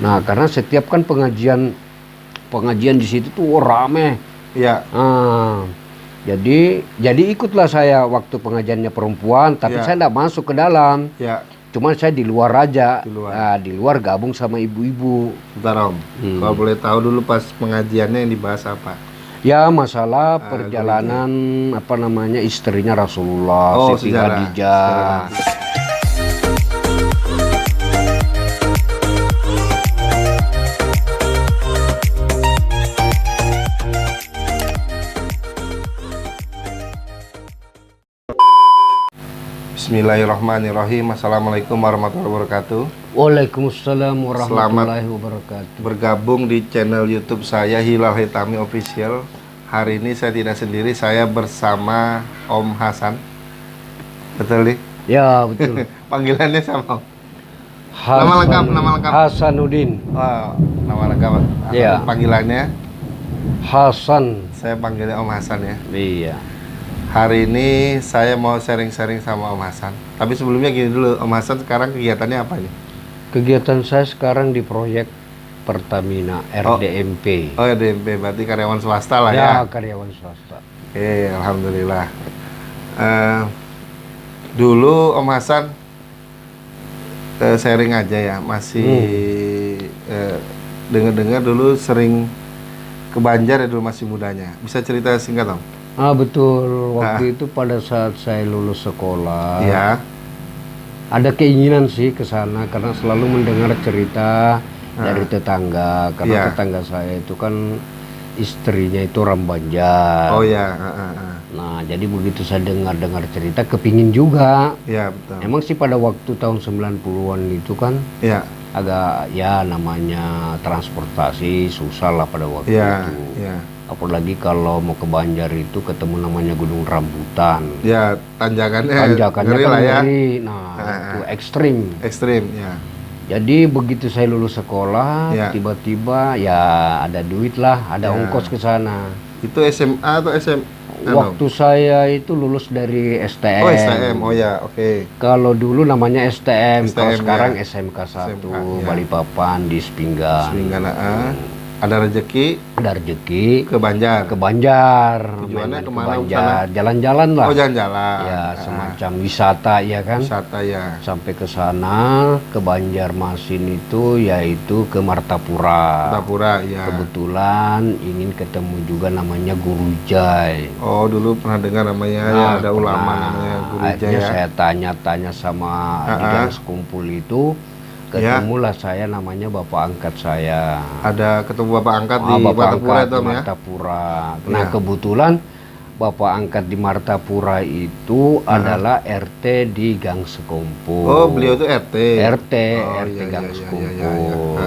Nah, karena setiap kan pengajian di situ tuh rame. Iya. Jadi ikutlah saya waktu pengajiannya perempuan, tapi saya enggak masuk ke dalam. Iya. Cuma saya di luar aja. Di luar. Nah, di luar gabung sama ibu-ibu. Bentar Om, kalau boleh tahu dulu pas pengajiannya yang dibahas apa? Ya, masalah perjalanan istrinya Rasulullah, Siti Khadijah. Bismillahirrahmanirrahim. Assalamualaikum warahmatullahi wabarakatuh. Waalaikumsalam warahmatullahi wabarakatuh. Bergabung di channel YouTube saya Hilal Hitami Official. Hari ini saya tidak sendiri, saya bersama Om Hasan. Betul nih? Ya, betul. Panggilannya sama. Nama lengkap. Hasanuddin. Oh, nama lengkap. Ya. Panggilannya Hasan. Saya panggilnya Om Hasan ya. Iya. Hari ini saya mau sharing-sharing sama Om Hasan. Tapi sebelumnya gini dulu, Om Hasan sekarang kegiatannya apa nih? Kegiatan saya sekarang di proyek Pertamina RDMP. Oh, RDMP berarti karyawan swasta lah ya? Ya, karyawan swasta. Oke, alhamdulillah. Dulu Om Hasan sharing aja ya, masih dengar-dengar dulu sering ke Banjar ya dulu masih mudanya. Bisa cerita singkat Om? Betul, waktu itu pada saat saya lulus sekolah, ya, ada keinginan sih ke sana karena selalu mendengar cerita dari tetangga, karena tetangga saya itu kan istrinya itu orang Banjar. Oh ya. Nah, jadi begitu saya dengar cerita, kepingin juga. Ya, betul. Emang sih pada waktu tahun 90-an itu kan agak ya namanya transportasi susah lah pada waktu itu. Apalagi kalau mau ke Banjar itu ketemu namanya Gunung Rambutan. Ya, tanjakannya kan ngeri. Nah, itu ekstrim ya. Jadi begitu saya lulus sekolah, tiba-tiba ya ada duit lah, ada ongkos ke sana. Itu SMA atau SM? Waktu saya itu lulus dari STM. Oh, STM. Oh ya, oke. Kalau dulu namanya STM, kalau sekarang SMK 1 Balikpapan di Sepinggan. Ada rezeki ke Banjar. Tujuannya kemana? Jalan-jalan lah. Oh, jalan-jalan. Ya, semacam wisata ya kan. Wisata ya. Sampai ke sana, ke Banjarmasin itu yaitu ke Martapura. Ya. Kebetulan ingin ketemu juga namanya Guru Ijai. Oh, dulu pernah dengar namanya, ada ulama namanya Guru Ijai ya. Saya tanya-tanya sama di gang sekumpul itu. Ketemulah saya namanya bapak angkat saya. Ada ketemu bapak angkat di Martapura itu ya? Martapura. Nah, kebetulan bapak angkat di Martapura itu adalah RT di Gang Sekumpul. Oh, beliau itu RT Gang Sekumpul.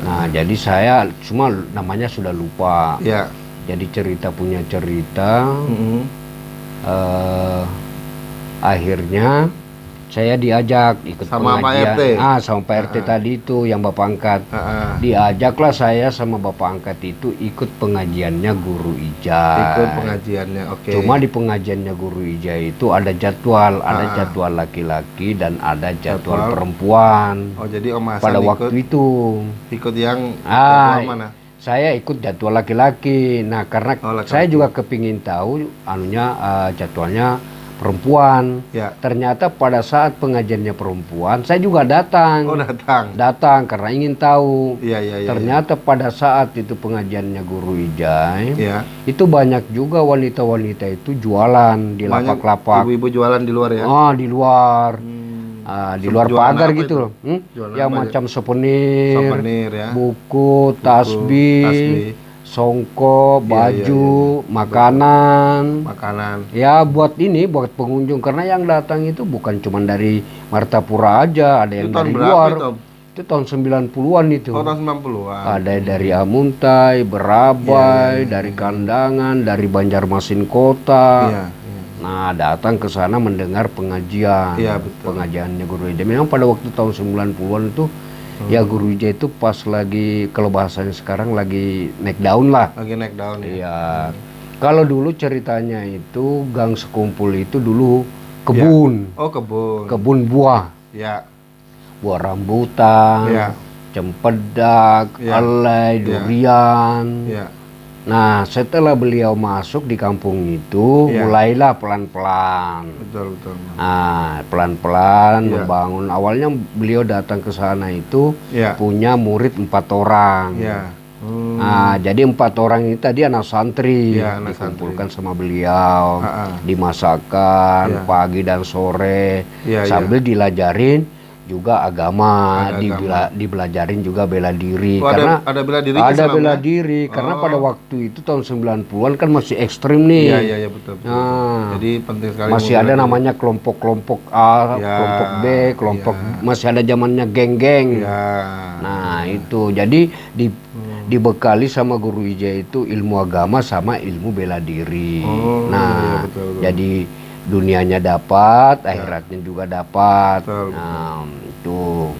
Nah, jadi saya cuma namanya sudah lupa. Ya. Jadi punya cerita. Akhirnya saya diajak ikut sama pengajian. Pak RT? Sama Pak RT tadi itu yang bapak angkat. Diajaklah saya sama bapak angkat itu ikut pengajiannya Guru Ijai. Ikut pengajiannya, oke. Cuma di pengajiannya Guru Ijai itu ada jadwal, ada jadwal laki-laki dan ada jadwal perempuan. Oh, jadi Om Hasan pada waktu itu ikut yang jadwal mana? Saya ikut jadwal laki-laki. Nah, karena saya juga kepingin tahu jadwalnya perempuan. Ternyata pada saat pengajiannya perempuan saya juga datang. Oh, datang karena ingin tahu. Ternyata pada saat itu pengajiannya Guru Ijai, itu banyak juga wanita-wanita itu jualan di lapak-lapak. Ibu-ibu jualan di luar ya? Di luar. Di luar pagar gitu loh. Yang macam souvenir ya? Buku, tasbih, songkok, baju, makanan. Ya buat pengunjung, karena yang datang itu bukan cuma dari Martapura aja, ada yang dari luar. Itu tahun 90-an itu. Oh, tahun 90-an. Ada dari Amuntai, Berabai, dari Kandangan, dari Banjarmasin Kota. Nah, datang ke sana mendengar pengajian. Pengajiannya Guru Ijai. Memang pada waktu tahun 90-an itu ya Guru Ijai itu pas lagi, kalau bahasanya sekarang lagi naik daun lah. Lagi naik daun ya. Iya. Kalau dulu ceritanya itu Gang Sekumpul itu dulu kebun. Oh, kebun. Kebun buah. Ya. Buah rambutan. cempedak, elai, durian. Ya. Nah, setelah beliau masuk di kampung itu, mulailah pelan-pelan. Betul. Nah, pelan-pelan membangun. Awalnya beliau datang ke sana itu punya murid 4 orang. Nah, jadi 4 orang ini tadi anak santri, dikumpulkan sama beliau, dimasakkan pagi dan sore, sambil dilajarin juga agama. Dibelajarin juga bela diri. Karena ada bela diri. Ada bela diri karena pada waktu itu tahun 90-an kan masih ekstrim nih. Iya betul. Nah, jadi penting sekali. Masih ada namanya kelompok-kelompok A, kelompok B, kelompok masih ada zamannya geng-geng. Nah, itu. Jadi dibekali sama Guru Wijaya itu ilmu agama sama ilmu bela diri. Betul. Jadi dunianya dapat, akhiratnya juga dapat. Nah, itu.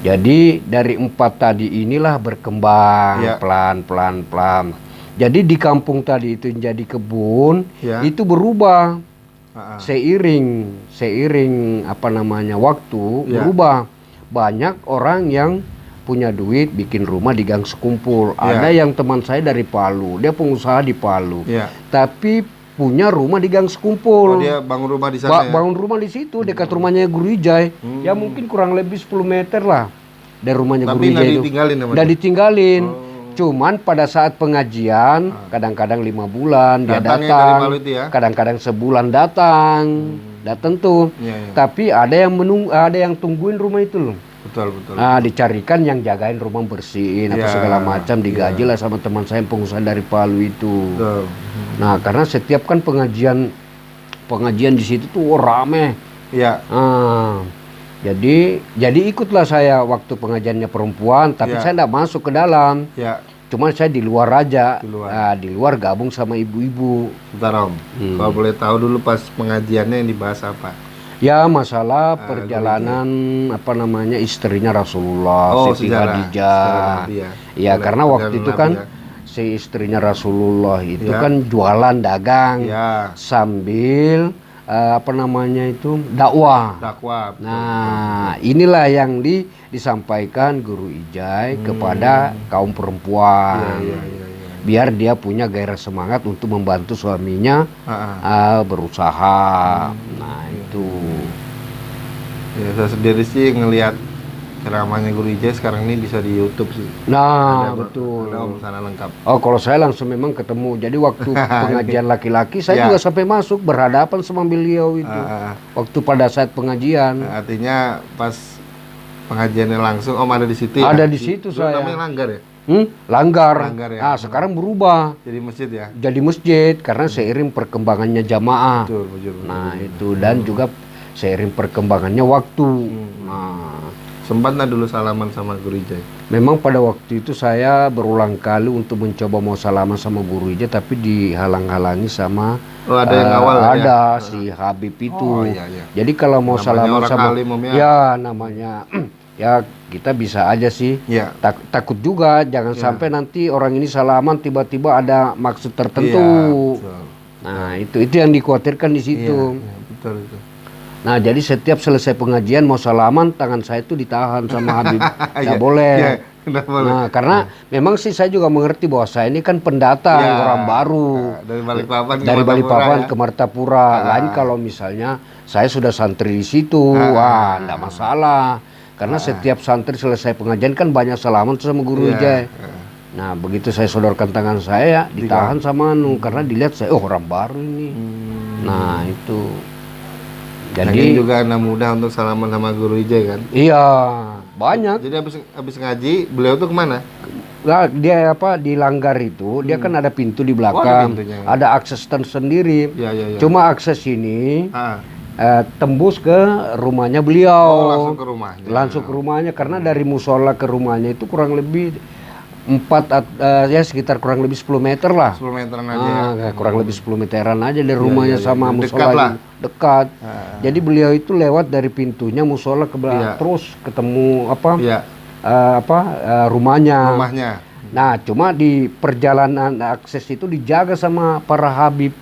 Jadi dari 4 tadi inilah berkembang pelan. Jadi di kampung tadi itu jadi kebun, itu berubah seiring waktu berubah. Banyak orang yang punya duit bikin rumah di Gang Sekumpul. Ada yang teman saya dari Palu, dia pengusaha di Palu. Tapi punya rumah di Gang Sekumpul. Dia bangun rumah di sana. Bangun rumah di situ dekat rumahnya Guru Wijaya. Ya mungkin kurang lebih 10 meter lah dari rumahnya Guru Wijaya itu. Udah ditinggalin. Cuman pada saat pengajian kadang-kadang 5 bulan dia datang. Kadang-kadang sebulan datang. Datang tuh. Tapi ada yang tungguin rumah itu loh. Betul. Nah, dicarikan yang jagain rumah, bersihin apa segala macam, digaji lah sama teman saya yang pengusaha dari Palu itu. Nah, karena setiap kan pengajian di situ tuh rame. Nah, jadi ikutlah saya waktu pengajiannya perempuan, tapi saya enggak masuk ke dalam. Cuman saya di luar aja. Di luar gabung sama ibu-ibu. Bentar Om, kalau boleh tahu dulu pas pengajiannya yang dibahas apa? Ya, masalah perjalanan istrinya Rasulullah, Siti Khadijah. Ya, karena waktu itu kan si istrinya Rasulullah itu kan jualan dagang sambil dakwah. Nah, inilah yang disampaikan Guru Wijaya kepada kaum perempuan. Biar dia punya gairah semangat untuk membantu suaminya berusaha. Nah, itu. Ya, saya sendiri sih ngelihat ceramahnya Guru Wijaya sekarang ini bisa di YouTube sih. Nah, betul. Ada sana lengkap. Oh, kalau saya langsung memang ketemu. Jadi waktu pengajian laki-laki saya juga sampai masuk berhadapan sama beliau itu. Waktu pada saat pengajian. Artinya pas pengajiannya langsung Om ada di situ ya? Ada di situ saya. Namanya Langgar ya? Langgar ya. Nah, sekarang berubah jadi masjid ya? Jadi masjid karena seiring perkembangannya jamaah. Betul. Nah, itu dan juga seiring perkembangannya waktu. Nah, sempat nggak dulu salaman sama Guru Wijaya? Memang pada waktu itu saya berulang kali untuk mencoba mau salaman sama Guru Wijaya, tapi dihalang-halangi sama ada yang awal ada si Habib itu. Jadi kalau mau salaman sama namanya ya kita bisa aja sih. Takut juga jangan sampai nanti orang ini salaman tiba-tiba ada maksud tertentu. Nah, itu yang dikhawatirkan di situ. Betul itu. Nah, jadi setiap selesai pengajian mau salaman tangan saya itu ditahan sama Habib. Nggak boleh. Nah, karena memang sih saya juga mengerti bahwa saya ini kan pendatang, orang baru. Dari Balikpapan ke Martapura. Lain kalau misalnya saya sudah santri di situ, nggak masalah. Karena setiap santri selesai pengajian kan banyak salaman sama Guru Wijaya. Nah, begitu saya sodorkan tangan saya, ditahan sama karena dilihat saya, orang baru ini. Nah, itu. Jadi juga anak muda untuk salaman sama Guru Wijaya kan? Iya, banyak. Jadi habis ngaji, beliau tuh kemana? Nah, dia di Langgar itu, dia kan ada pintu di belakang, ada akses tersendiri. Cuma akses ini tembus ke rumahnya beliau. Langsung ke rumahnya. Langsung ke rumahnya karena dari musola ke rumahnya itu kurang lebih sekitar kurang lebih 10 meter lah. 10 meteran aja kurang lebih 10 meteran aja dari rumahnya sama musola dekat. Jadi beliau itu lewat dari pintunya musola ke belakang terus ketemu rumahnya. Nah, cuma di perjalanan akses itu dijaga sama para Habib.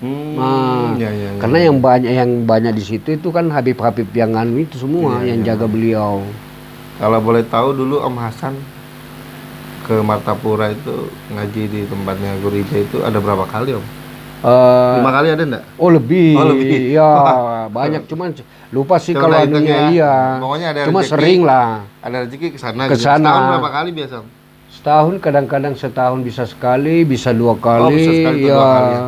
Karena yang banyak di situ itu kan Habib-Habib yang itu semua yang jaga beliau. Kalau boleh tahu dulu Om Hasan ke Martapura itu ngaji di tempatnya Guru Ija itu ada berapa kali Om? Eh, 5 kali ada enggak? oh lebih, Oh, lebih. ya banyak, cuman lupa sih Coba kalau hitung anunya, ya. iya. Pokoknya ada Cuma rezeki. sering lah. Ada rezeki ke sana Ke gitu. sana. Setahun berapa kali biasa Om? Setahun kadang-kadang setahun bisa sekali, bisa 2 kali. Oh, bisa sekali atau ya. 2 kali ya.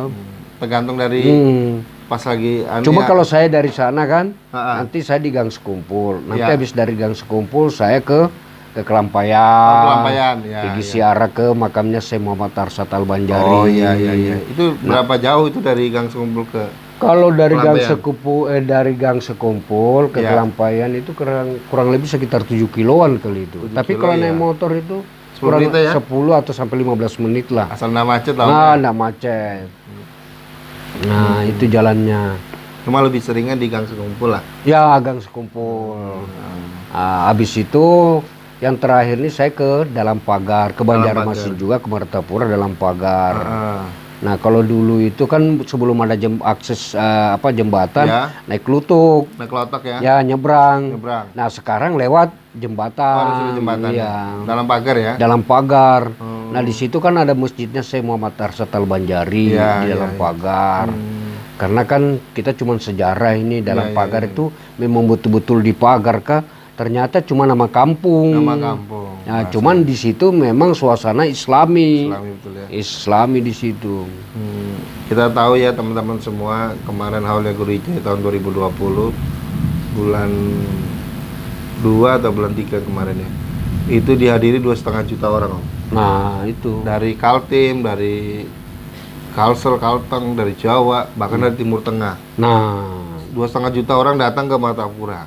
Tergantung dari Hmm. pas lagi anu Cuma ya. kalau saya dari sana kan, Ha-ha. nanti saya di Gang Sekumpul. Nanti Ya. habis dari Gang Sekumpul saya ke Kelampayan. Oh, Kelampayan, ya, Pergi ya. siara ke makamnya Syekh Muhammad Arsat Al-Banjari. Oh iya iya iya. Itu berapa jauh itu dari Gang Sekumpul ke Kalau dari Gang Kelampayan? dari Gang Sekumpul ke Ya. Kelampayan itu kurang lebih sekitar 7 kiloan kali itu. 7 Tapi kilo, kalau ya. naik motor itu 10 kurang menit ya? 10 atau sampai 15 menit lah. asal nggak macet lah Om, Nah, ya? enggak macet. Nah, itu jalannya. Cuma lebih seringnya di Gang Sekumpul lah. Ya, Gang Sekumpul. Nah, habis itu yang terakhir nih saya ke dalam pagar, ke Banjarmasin juga, ke Martapura dalam pagar. Heeh. Nah, kalau dulu itu kan sebelum ada akses jembatan, Ya. naik klutuk, Naik kelotok ya. ya nyebrang. Nyebrang. Nah, sekarang lewat jembatan. Oh, ada sudah jembatan. Iya. Dalam pagar ya. Dalam pagar. Oh. Nah, di situ kan ada masjidnya Syekh Muhammad Arsat Al-Banjari Iya, di dalam iya, iya. pagar. Karena kan kita cuma sejarah ini dalam Iya, pagar iya. itu memang betul-betul di pagar kah? Ternyata cuma nama kampung. Nama kampung. Nah, cuman di situ memang suasana Islami. Islami betul ya. Islami di situ. Kita tahu ya teman-teman semua, kemarin Haulnya Guru Ija tahun 2020 bulan 2 atau bulan 3 kemarin ya. Itu dihadiri 2,5 juta orang Om. Nah, itu. Dari Kaltim, dari Kalsel, Kalteng, dari Jawa, bahkan dari Timur Tengah. Nah, 2,5 juta orang datang ke Martapura.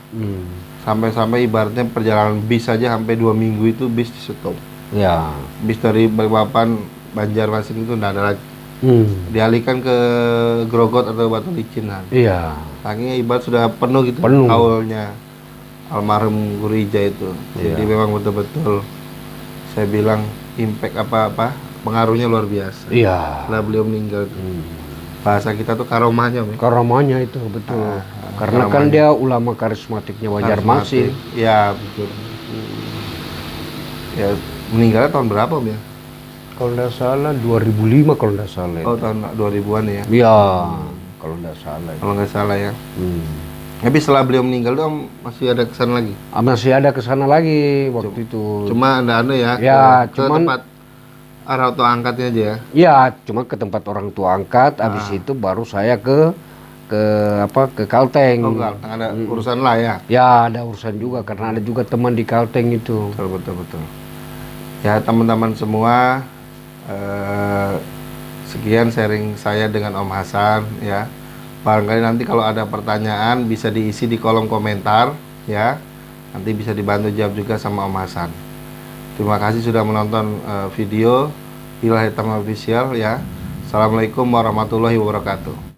Sampai-sampai ibaratnya perjalanan bis saja sampai 2 minggu itu bis di stop. ya. Bis dari Balikpapan, Banjarmasin itu tidak ada lagi. Dialihkan ke Grogot atau Batu Licinan. Iya. Saking ibarat sudah penuh gitu Penuh. haulnya almarhum Guru Ija itu. Jadi memang betul-betul saya bilang impact apa-apa pengaruhnya luar biasa. Iya. Setelah beliau meninggal itu. Bahasa kita tuh karomahnya Om. Karamanya itu betul. Karena kan dia ulama karismatiknya Banjarmasin. Ya betul. Ya meninggalnya tahun berapa Om ya? Kalau nggak salah 2005 kalau nggak salah. Oh tahun 2000-an ya? Iya, kalau nggak salah. Kalau nggak salah ya. Tapi setelah beliau meninggal tuh Om masih ada kesan lagi. Masih ada ke sana lagi waktu itu. Cuma ada ya. Ya, ke cuman- tempat arah atau angkatnya aja ya. Ya, cuma ke tempat orang tua angkat. Habis itu baru saya ke Kalteng. Oh enggak, ada urusan lah ya. Ya, ada urusan juga karena ada juga teman di Kalteng itu. Betul. Ya teman-teman semua, sekian sharing saya dengan Om Hasan ya. Barangkali nanti kalau ada pertanyaan bisa diisi di kolom komentar ya. Nanti bisa dibantu jawab juga sama Om Hasan. Terima kasih sudah menonton video Hilal Hitam Official ya. Assalamualaikum warahmatullahi wabarakatuh.